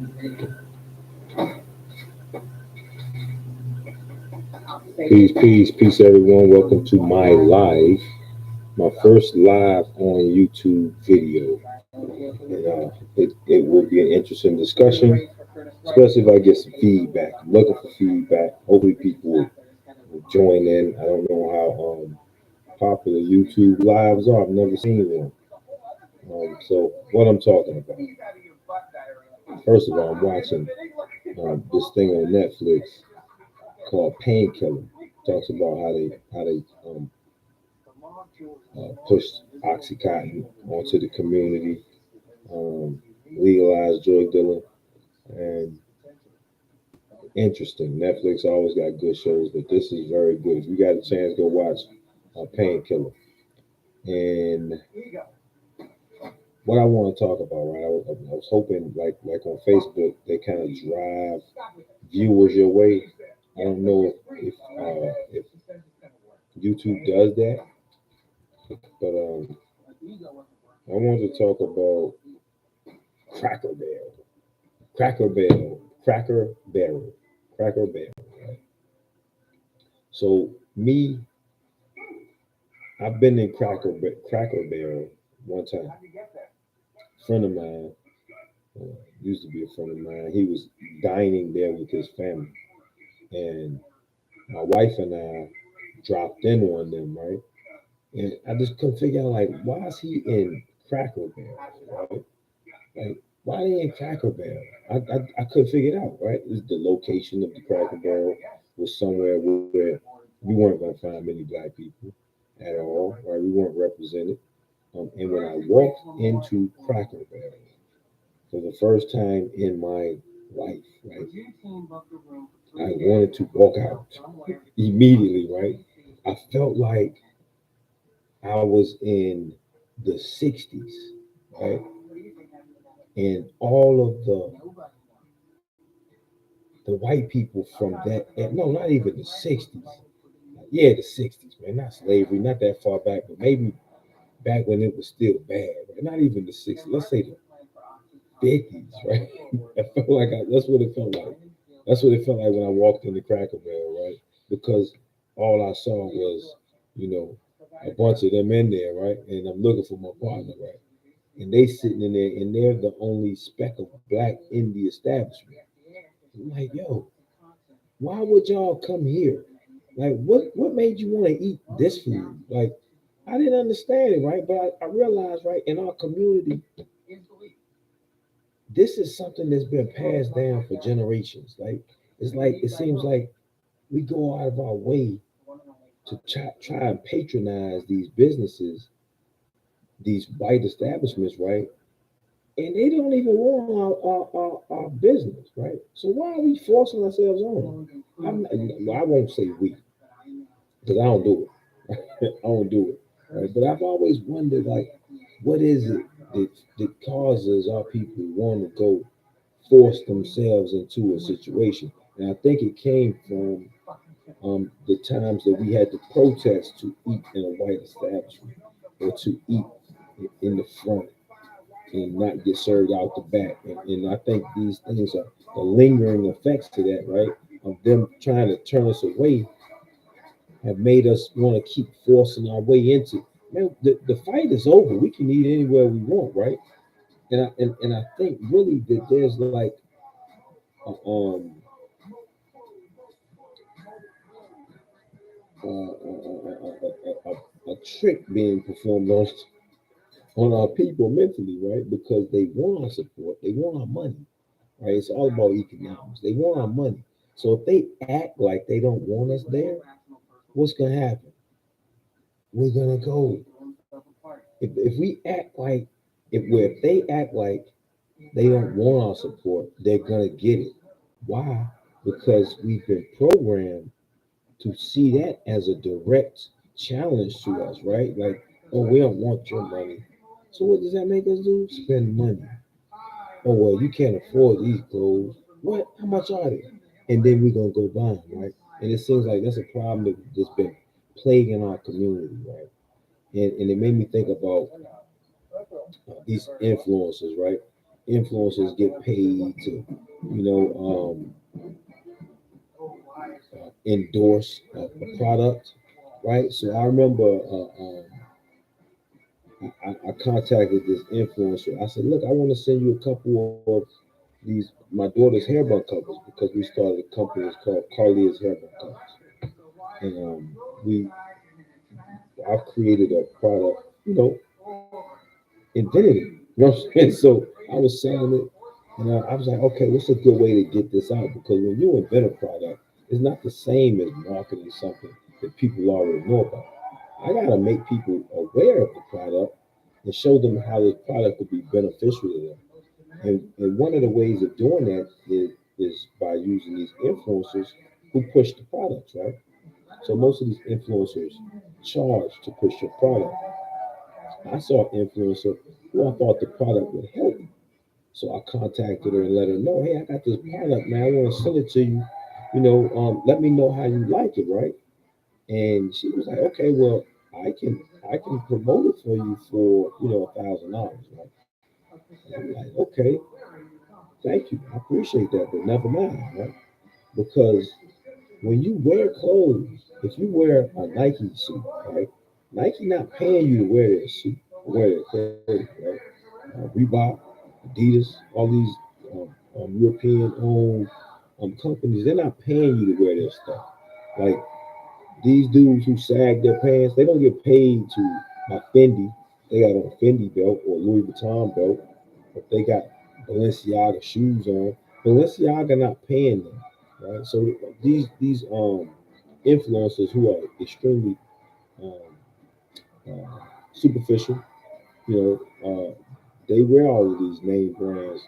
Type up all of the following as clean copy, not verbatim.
Peace, peace, peace, everyone. Welcome to my first live on YouTube video. And it will be an interesting discussion, especially if I get some feedback. I'm looking for feedback. Hopefully, people will join in. I don't know how popular YouTube lives are. I've never seen one. So, what I'm talking about, first of all, I'm watching this thing on Netflix called Painkiller. Talks about how they pushed OxyContin onto the community, legalized drug dealing, and interesting. Netflix always got good shows, but this is very good. If you got a chance, go watch Painkiller. And what I want to talk about, right? I was hoping, like on Facebook, they kind of drive viewers your way. I don't know if YouTube does that, but I wanted to talk about Cracker Barrel. Cracker Barrel, Cracker Barrel, Cracker Barrel. Right? So me, I've been in Cracker Barrel one time. A friend of mine used to be a friend of mine. He was dining there with his family, and my wife and I dropped in on them, right? And I just couldn't figure out like why is he in Cracker Barrel, right? Like why they in Cracker Barrel? I couldn't figure it out, right? Is the location of the Cracker Barrel was somewhere where we weren't gonna find many black people at all, right? We weren't represented. And when I walked into Cracker Barrel for the first time in my life, right, I wanted to walk out immediately, right? I felt like I was in the 60s, right? And all of the white people from that, and no, not even the 60s. Yeah, the 60s, man, not slavery, not that far back, but maybe back when it was still bad, right? Not even the 60s. Let's say the 50s, right? I felt like that's what it felt like. That's what it felt like when I walked in the Cracker Barrel, right? Because all I saw was, you know, a bunch of them in there, right? And I'm looking for my partner, right? And they sitting in there, and they're the only speck of black in the establishment. I'm like, yo, why would y'all come here? Like, what made you want to eat this food? Like, I didn't understand it, right? But I realized, right, in our community, this is something that's been passed down for generations. Like it seems like we go out of our way to try and patronize these businesses, these white establishments, right? And they don't even want our business, right? So why are we forcing ourselves on them? Well, I won't say we, because I don't do it. I don't do it. Right? But I've always wondered, like, what is it that causes our people to want to go force themselves into a situation? And I think it came from the times that we had to protest to eat in a white establishment or to eat in the front and not get served out the back. And I think these things are the lingering effects to that, right? Of them trying to turn us away have made us want to keep forcing our way into. Man, the fight is over. We can eat anywhere we want, right? And I think really that there's like a, um a trick being performed on our people mentally, right? Because they want our support, they want our money, right? It's all about economics. They want our money. So if they act like they don't want us there, what's gonna happen? We're gonna go. If we act like if they act like they don't want our support, they're gonna get it. Why? Because we've been programmed to see that as a direct challenge to us, right? Like, oh, we don't want your money. So what does that make us do? Spend money. Oh well, you can't afford these clothes. What? How much are they? And then we're gonna go buy them, right? And it seems like that's a problem that's been plaguing our community, right? And it made me think about these influencers, right? influencers get paid to, you know, endorse a product, right? So I remember I contacted this influencer. I said, look, I want to send you a couple of these my daughter's hair bun covers because we started a company that's called Carlia's Hair Bun Covers, and we I've created a product, invented it. You know what I'm saying? So I was selling it, and I was like, okay, what's a good way to get this out? Because when you invent a product, it's not the same as marketing something that people already know about. I gotta make people aware of the product and show them how this product could be beneficial to them. And one of the ways of doing that is by using these influencers who push the products, right? So most of these influencers charge to push your product. I saw an influencer who I thought the product would help. So I contacted her and let her know, hey, I got this product, man. I want to sell it to you. Let me know how you like it, right? And she was like, okay, well, I can promote it for you for $1,000, right? And I'm like, okay, thank you, I appreciate that, but never mind, right? Because when you wear clothes, if you wear a Nike suit, right? Nike not paying you to wear their suit, wear their clothes, right? Reebok, Adidas, all these European-owned companies, they're not paying you to wear their stuff. Like these dudes who sag their pants, they don't get paid to my Fendi. They got on a Fendi belt or Louis Vuitton belt, if they got Balenciaga shoes on. Balenciaga not paying them, right? So these influencers who are extremely um, superficial, you they wear all of these name brands,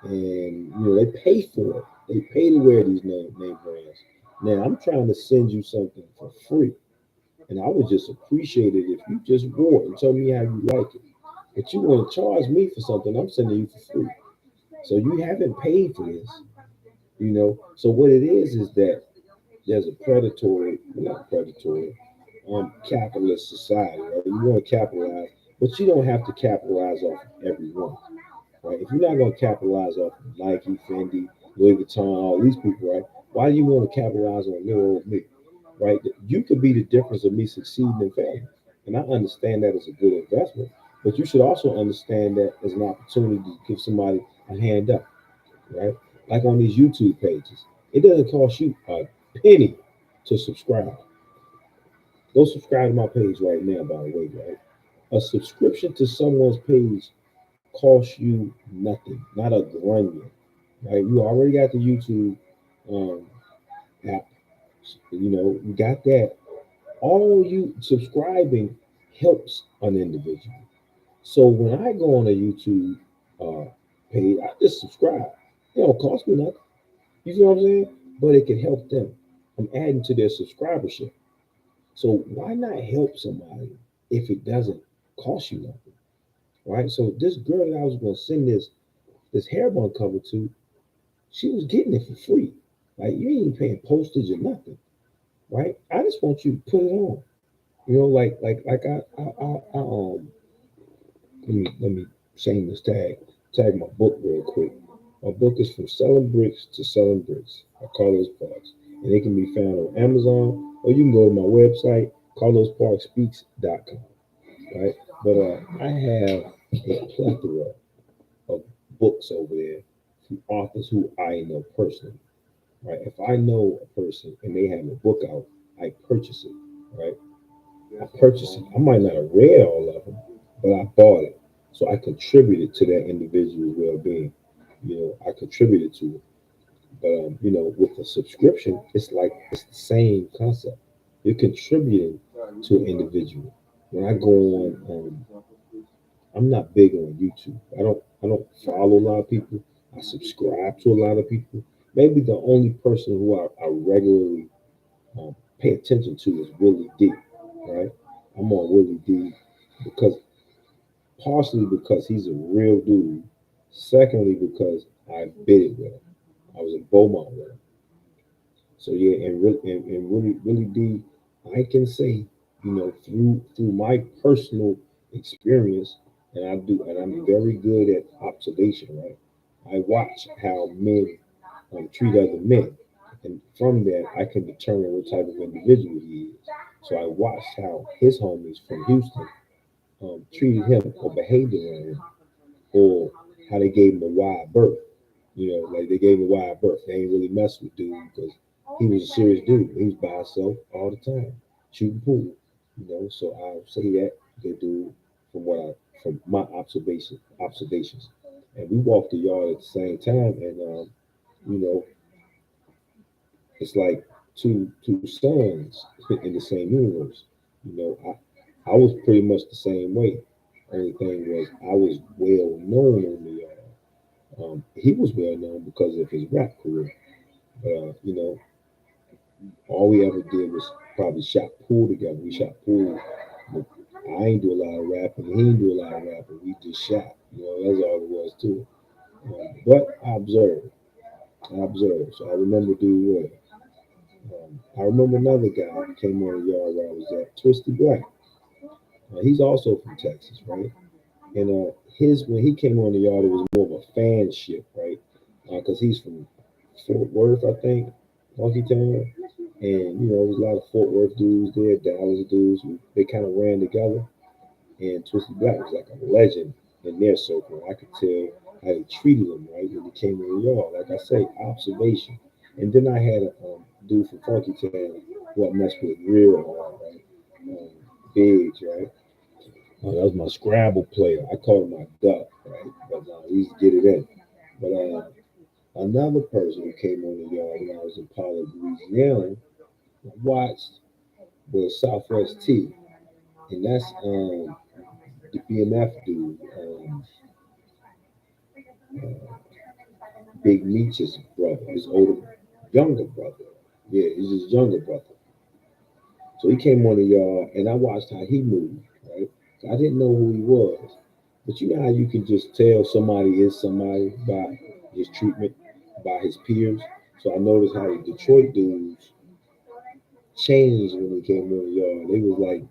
and they pay for it. They pay to wear these name brands. Now I'm trying to send you something for free, and I would just appreciate it if you just wore it and tell me how you like it. But you want to charge me for something I'm sending you for free. So you haven't paid for this. So what it is that there's a predatory, not predatory, capitalist society, right? You want to capitalize, but you don't have to capitalize off of everyone, right? If you're not going to capitalize off of Nike, Fendi, Louis Vuitton, all these people, right? Why do you want to capitalize on little old me, right? You could be the difference of me succeeding and failing, and I understand that as a good investment. But you should also understand that as an opportunity to give somebody a hand up, right? Like on these YouTube pages, it doesn't cost you a penny to subscribe. Go subscribe to my page right now, by the way, right? A subscription to someone's page costs you nothing, not a grunion, right? You already got the YouTube um, app, you got that. All you subscribing helps an individual. So when I go on a YouTube uh, page, I just subscribe. It don't cost me nothing. You see what I'm saying? But it can help them. I'm adding to their subscribership. So why not help somebody if it doesn't cost you nothing, right? So this girl that I was going to send this hair bun cover to, she was getting it for free. Like you ain't paying postage or nothing, right? I just want you to put it on. Like I let me shameless tag my book real quick. My book is From Selling Bricks to Selling Bricks by Carlos Parks, and it can be found on Amazon, or you can go to my website carlosparkspeaks.com. Right, but I have a plethora of books over there from authors who I know personally. Right, if I know a person and they have a book out, I purchase it. Right, I purchased it. I might not have read all of them, but I bought it. So I contributed to that individual's well-being. I contributed to it. But with a subscription, it's the same concept. You're contributing to an individual. When I go on, I'm not big on YouTube. I don't follow a lot of people. I subscribe to a lot of people. Maybe the only person who I regularly pay attention to is Willie D. Right? I'm on Willie D because partially because he's a real dude. Secondly, because I bidded with him. I was in Beaumont with him. So yeah, and really D, I can say, through my personal experience and I'm very good at observation, right? I watch how men treat other men, and from that I can determine what type of individual he is. So I watched how his homies from Houston treated him or behaved around him, or how they gave him a wide berth. You know, like they gave him a wide berth. They ain't really mess with dude because he was a serious dude. He was by himself all the time, shooting pool. You know, so I say that they do from my observations. And we walked the yard at the same time, and you know, it's like two sons in the same universe. You know, I was pretty much the same way. Only thing was I was well known on the yard. He was well known because of his rap career. But you know, all we ever did was probably shot pool together. We shot pool. But I ain't do a lot of rapping. He ain't do a lot of rapping. We just shot. You know, that's all it was to it. But I observed. I observed. So I remember doing well. I remember another guy that came on the yard where I was at, Twisty Black. He's also from Texas, right? And his when he came on the yard, it was more of a fanship, right? Because he's from Fort Worth, I think, Monkey Town, and you know, there was a lot of Fort Worth dudes there, Dallas dudes. They kind of ran together, and Twisty Black was like a legend in their circle. I could tell how they treated him, right, when he came in the yard. Like I say, observation. And then I had a dude from Funky Town who I messed with real hard, right? Um, Biggs, right? That was my Scrabble player. I called him my duck, right? But we used to get it in. But another person who came on the yard when I was in Pollard, Louisiana, I watched was Southwest T, and that's the BMF dude, uh, Big Meech's brother, his younger brother. Yeah, he's his younger brother. So he came on the yard, and I watched how he moved. Right, so I didn't know who he was, but you know how you can just tell somebody is somebody by his treatment, by his peers. So I noticed how the Detroit dudes changed when they came on the yard. They was like,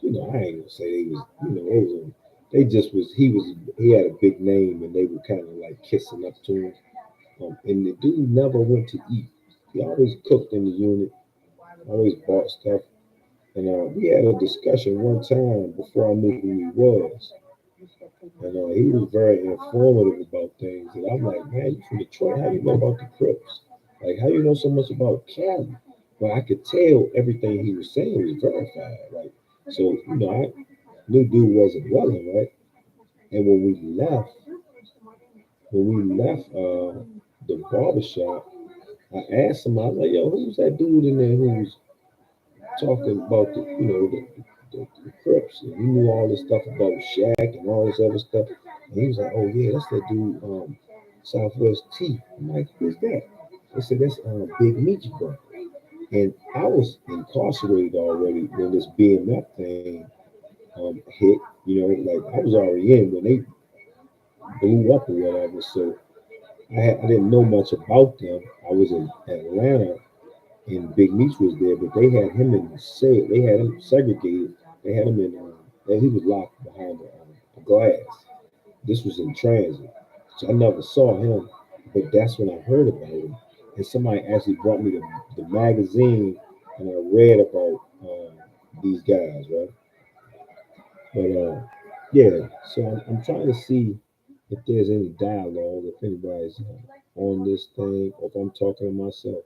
you know, I ain't gonna say they was, you know, they just was. He had a big name, and they were kind of like kissing up to him. And the dude never went to eat. He always cooked in the unit, always bought stuff. And we had a discussion one time before I knew who he was. And he was very informative about things. And I'm like, man, you from Detroit? How you know about the Crips? Like, how you know so much about Cali? But I could tell everything he was saying was verified. Right? So, you know, I knew dude wasn't welling, right? And when we left the barbershop, I asked him, I was like, yo, who's that dude in there who's talking about the Crips, and he knew all this stuff about Shaq and all this other stuff. And he was like, "Oh yeah, that's that dude, Southwest T." I'm like, "Who's that?" They said that's Big Meech brother. And I was incarcerated already when this BMF thing hit. You know, like I was already in when they blew up or whatever. So I didn't know much about them. I was in Atlanta and Big Meech was there, but they had him in the cell. They had him segregated. They had him in, and he was locked behind the glass. This was in transit, so I never saw him. But that's when I heard about him, and somebody actually brought me the magazine, and I read about these guys, right? But yeah, so I'm trying to see if there's any dialogue, if anybody's on this thing, or if I'm talking to myself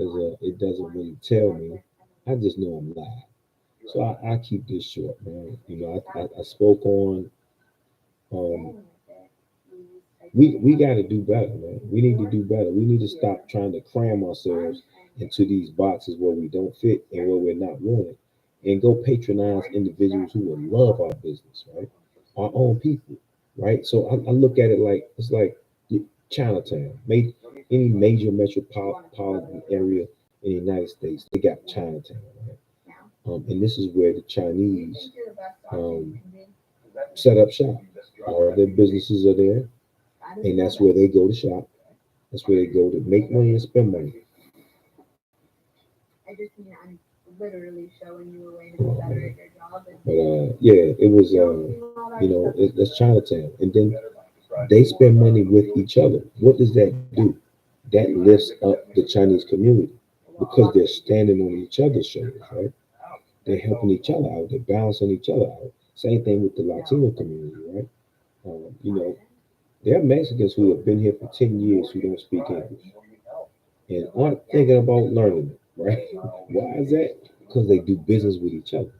because it doesn't really tell me. I just know I'm live. So I keep this short, man. You know, I spoke on, um, we got to do better, man. We need to do better. We need to stop trying to cram ourselves into these boxes where we don't fit and where we're not wanted and go patronize individuals who will love our business, right? Our own people, right? So I look at it like it's like Chinatown. Any major metropolitan area in the United States, they got Chinatown, right? And this is where the Chinese um, set up shop. All their businesses are there, and that's where they go to shop. That's where they go to make money and spend money. But yeah, it was that's Chinatown, and then they spend money with each other. What does that do? That lifts up the Chinese community because they're standing on each other's shoulders, right? They're helping each other out. They're balancing each other out. Same thing with the Latino community, right? You know, there are Mexicans who have been here for 10 years who don't speak English and aren't thinking about learning it, right? Why is that? Because they do business with each other.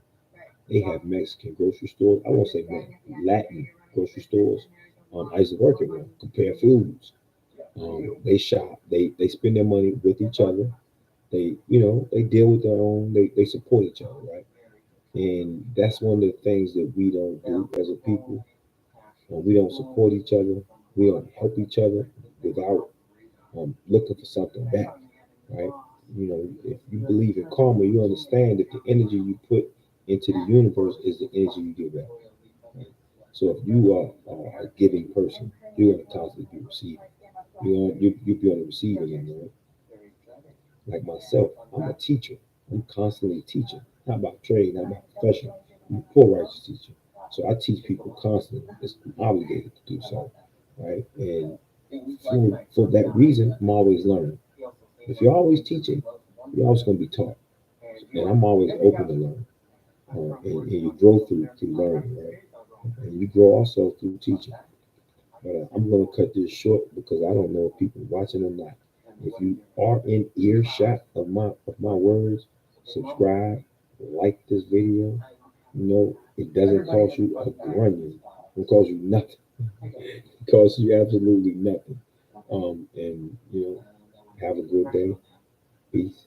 They have Mexican grocery stores. I won't say Latin grocery stores. I used to work in them, compare foods. They shop. They spend their money with each other. They deal with their own. They support each other, right? And that's one of the things that we don't do as a people. We don't support each other. We don't help each other without looking for something back, right? If you believe in karma, you understand that the energy you put into the universe is the energy you give back. Right? So if you are a giving person, you're going to constantly be receiving. You'll be on the receiving end, right? Like myself, I'm a teacher. I'm constantly teaching, not about trade, not about profession. I'm a poor righteous teacher. So I teach people constantly. I'm obligated to do so, right? And for that reason, I'm always learning. If you're always teaching, you're always going to be taught. And I'm always open to learn. And you grow through learning, right? And you grow also through teaching. But I'm going to cut this short because I don't know if people are watching or not. If you are in earshot of my words, subscribe, like this video. It doesn't cost you a grunion. It costs you nothing. It costs you absolutely nothing. And have a good day. Peace.